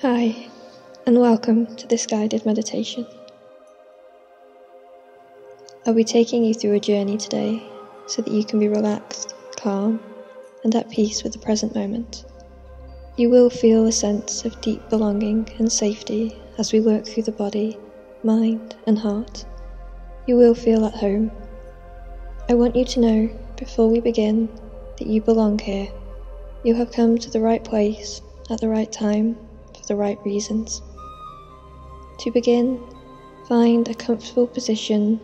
Hi, and welcome to this guided meditation. I'll be taking you through a journey today so that you can be relaxed, calm, and at peace with the present moment. You will feel a sense of deep belonging and safety as we work through the body, mind, and heart. You will feel at home. I want you to know, before we begin, that you belong here. You have come to the right place at the right time for the right reasons. To begin, find a comfortable position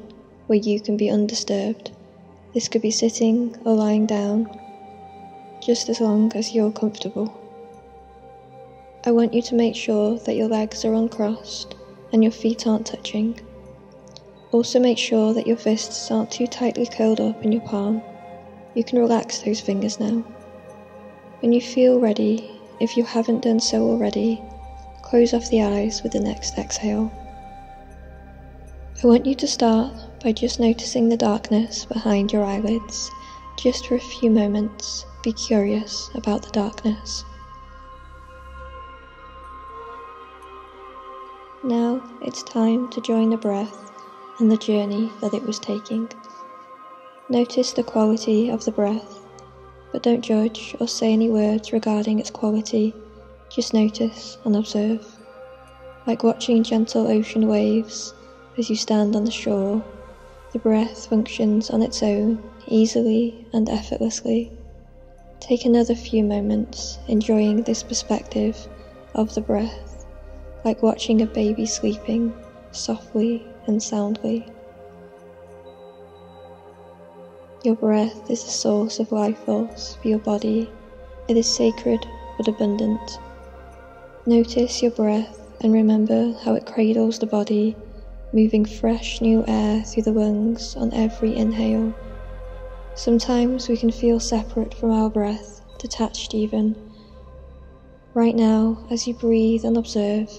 where you can be undisturbed. This could be sitting or lying down, just as long as you're comfortable. I want you to make sure that your legs are uncrossed and your feet aren't touching. Also make sure that your fists aren't too tightly curled up in your palm. You can relax those fingers now. When you feel ready, if you haven't done so already, close off the eyes with the next exhale. I want you to start by just noticing the darkness behind your eyelids. Just for a few moments, be curious about the darkness. Now it's time to join the breath and the journey that it was taking. Notice the quality of the breath, but don't judge or say any words regarding its quality. Just notice and observe. Like watching gentle ocean waves as you stand on the shore, the breath functions on its own, easily and effortlessly. Take another few moments enjoying this perspective of the breath, like watching a baby sleeping softly and soundly. Your breath is the source of life force for your body. It is sacred but abundant. Notice your breath and remember how it cradles the body, moving fresh new air through the lungs on every inhale. Sometimes we can feel separate from our breath, detached even. Right now, as you breathe and observe,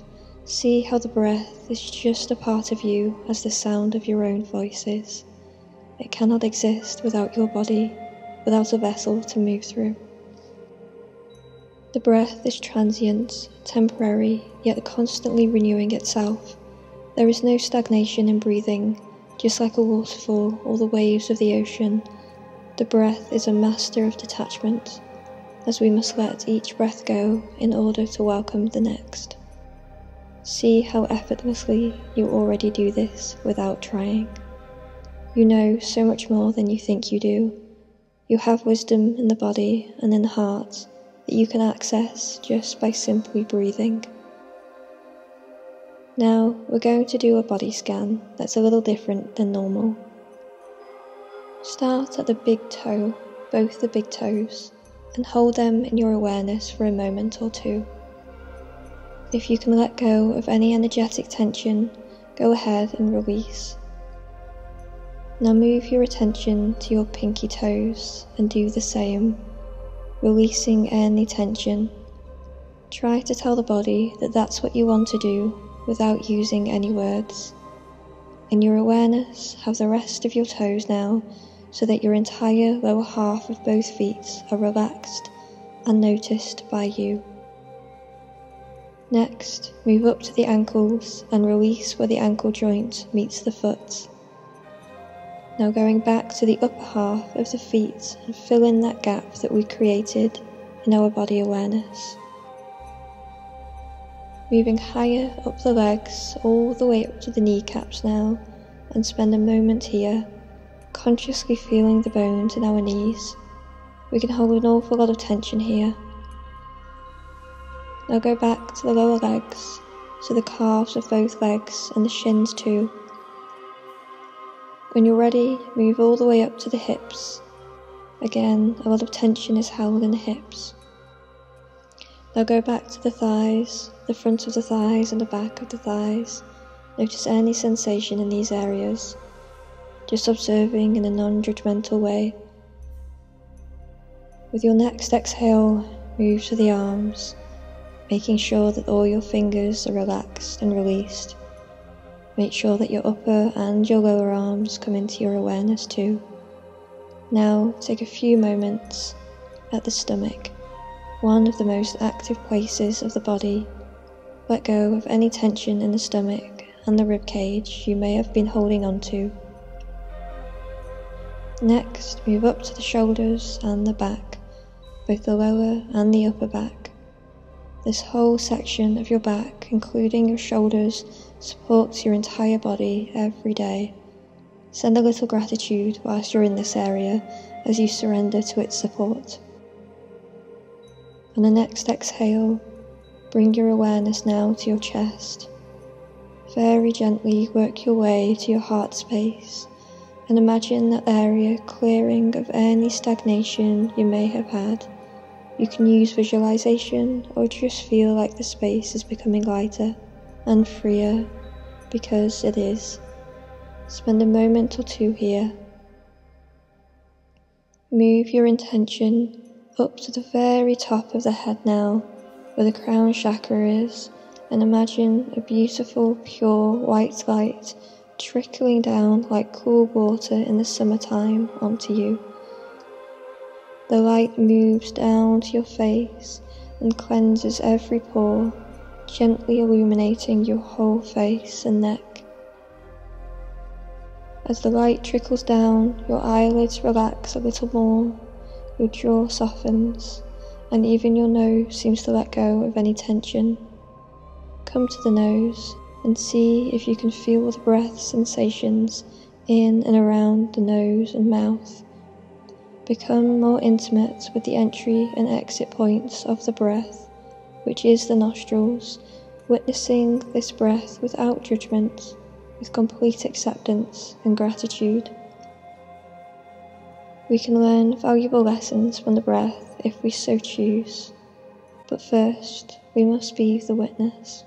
see how the breath is just a part of you as the sound of your own voice is. It cannot exist without your body, without a vessel to move through. The breath is transient, temporary, yet constantly renewing itself. There is no stagnation in breathing, just like a waterfall or the waves of the ocean. The breath is a master of detachment, as we must let each breath go in order to welcome the next. See how effortlessly you already do this without trying. You know so much more than you think you do. You have wisdom in the body and in the heart that you can access just by simply breathing. Now we're going to do a body scan that's a little different than normal. Start at the big toe, both the big toes, and hold them in your awareness for a moment or two. If you can let go of any energetic tension, go ahead and release. Now move your attention to your pinky toes and do the same, releasing any tension. Try to tell the body that that's what you want to do without using any words. In your awareness, have the rest of your toes now so that your entire lower half of both feet are relaxed and noticed by you. Next, move up to the ankles and release where the ankle joint meets the foot. Now going back to the upper half of the feet and fill in that gap that we created in our body awareness. Moving higher up the legs, all the way up to the kneecaps now, and spend a moment here, consciously feeling the bones in our knees. We can hold an awful lot of tension here. Now go back to the lower legs, so the calves of both legs and the shins too. When you're ready, move all the way up to the hips. Again, a lot of tension is held in the hips. Now go back to the thighs, the front of the thighs and the back of the thighs. Notice any sensation in these areas, just observing in a non-judgmental way. With your next exhale, move to the arms, making sure that all your fingers are relaxed and released. Make sure that your upper and your lower arms come into your awareness too. Now take a few moments at the stomach, one of the most active places of the body. let go of any tension in the stomach and the rib cage you may have been holding on to. Next, move up to the shoulders and the back, both the lower and the upper back. This whole section of your back, including your shoulders, supports your entire body every day. Send a little gratitude whilst you're in this area as you surrender to its support. On the next exhale, bring your awareness now to your chest. Very gently work your way to your heart space and imagine that area clearing of any stagnation you may have had. You can use visualization or just feel like the space is becoming lighter and freer, because it is. Spend a moment or two here. Move your intention up to the very top of the head now, where the crown chakra is, and imagine a beautiful, pure white light trickling down like cool water in the summertime onto you. The light moves down to your face and cleanses every pore, gently illuminating your whole face and neck. As the light trickles down, your eyelids relax a little more, your jaw softens, and even your nose seems to let go of any tension. Come to the nose and see if you can feel the breath sensations in and around the nose and mouth. Become more intimate with the entry and exit points of the breath, which is the nostrils, witnessing this breath without judgment, with complete acceptance and gratitude. We can learn valuable lessons from the breath if we so choose, but first we must be the witness.